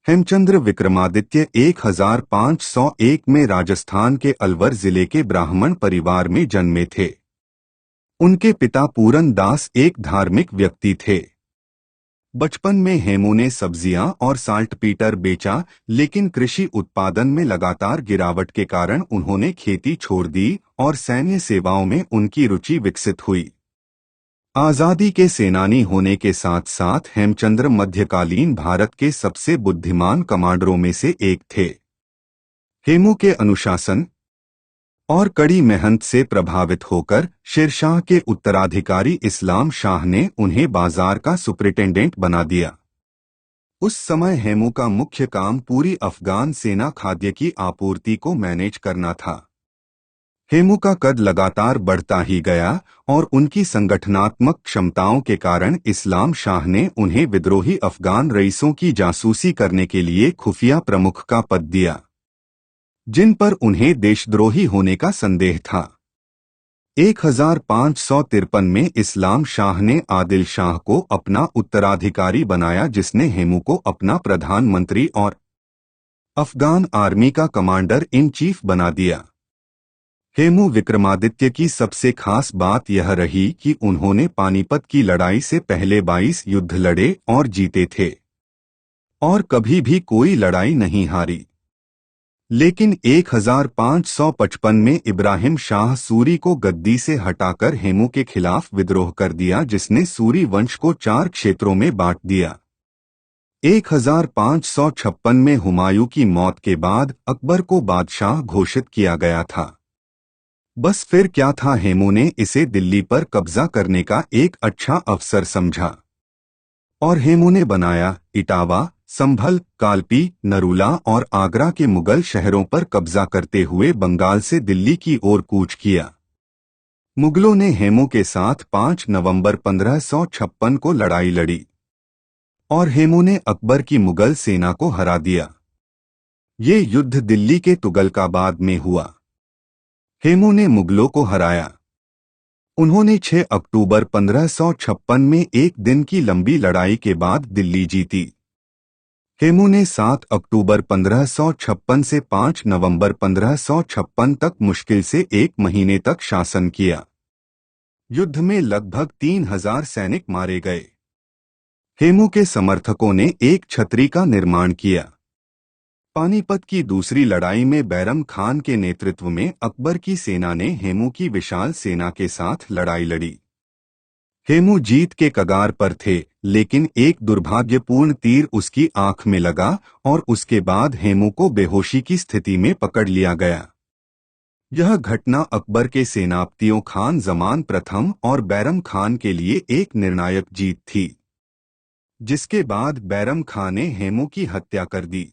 हेमचंद्र विक्रमादित्य 1501 में राजस्थान के अलवर जिले के ब्राह्मण परिवार में जन्मे थे। उनके पिता पूरन दास एक धार्मिक व्यक्ति थे। बचपन में हेमू ने सब्जियां और साल्टपीटर बेचा, लेकिन कृषि उत्पादन में लगातार गिरावट के कारण उन्होंने खेती छोड़ दी और सैन्य सेवाओं में उनकी रुचि विकसित हुई। आज़ादी के सेनानी होने के साथ साथ हेमचंद्र मध्यकालीन भारत के सबसे बुद्धिमान कमांडरों में से एक थे। हेमू के अनुशासन और कड़ी मेहनत से प्रभावित होकर शेरशाह के उत्तराधिकारी इस्लाम शाह ने उन्हें बाजार का सुपरिटेंडेंट बना दिया। उस समय हेमू का मुख्य काम पूरी अफगान सेना खाद्य की आपूर्ति को मैनेज करना था। हेमू का कद लगातार बढ़ता ही गया और उनकी संगठनात्मक क्षमताओं के कारण इस्लाम शाह ने उन्हें विद्रोही अफगान रईसों की जासूसी करने के लिए खुफिया प्रमुख का पद दिया, जिन पर उन्हें देशद्रोही होने का संदेह था। 1553 में इस्लाम शाह ने आदिल शाह को अपना उत्तराधिकारी बनाया, जिसने हेमू को अपना प्रधानमंत्री और अफगान आर्मी का कमांडर इन चीफ बना दिया। हेमू विक्रमादित्य की सबसे खास बात यह रही कि उन्होंने पानीपत की लड़ाई से पहले 22 युद्ध लड़े और जीते थे और कभी भी कोई लड़ाई नहीं हारी। लेकिन 1555 में इब्राहिम शाह सूरी को गद्दी से हटाकर हेमू के खिलाफ विद्रोह कर दिया, जिसने सूरी वंश को 4 क्षेत्रों में बांट दिया। 1556 में हुमायूं की मौत के बाद अकबर को बादशाह घोषित किया गया था। बस फिर क्या था, हेमू ने इसे दिल्ली पर कब्जा करने का एक अच्छा अवसर समझा और हेमू ने बनाया इटावा, संभल, कालपी, नरूला और आगरा के मुगल शहरों पर कब्जा करते हुए बंगाल से दिल्ली की ओर कूच किया। मुगलों ने हेमू के साथ 5 नवंबर 1556 को लड़ाई लड़ी और हेमू ने अकबर की मुगल सेना को हरा दिया। ये युद्ध दिल्ली के तुगलकाबाद में हुआ। हेमू ने मुगलों को हराया। उन्होंने 6 अक्टूबर 1556 में एक दिन की लंबी लड़ाई के बाद दिल्ली जीती। हेमू ने 7 अक्टूबर 1556 से 5 नवंबर 1556 तक मुश्किल से 1 महीने तक शासन किया। युद्ध में लगभग 3000 सैनिक मारे गए। हेमू के समर्थकों ने एक छतरी का निर्माण किया। पानीपत की दूसरी लड़ाई में बैरम खान के नेतृत्व में अकबर की सेना ने हेमू की विशाल सेना के साथ लड़ाई लड़ी। हेमू जीत के कगार पर थे, लेकिन एक दुर्भाग्यपूर्ण तीर उसकी आंख में लगा और उसके बाद हेमू को बेहोशी की स्थिति में पकड़ लिया गया। यह घटना अकबर के सेनापतियों खान जमान प्रथम और बैरम खान के लिए एक निर्णायक जीत थी, जिसके बाद बैरम खान ने हेमू की हत्या कर दी।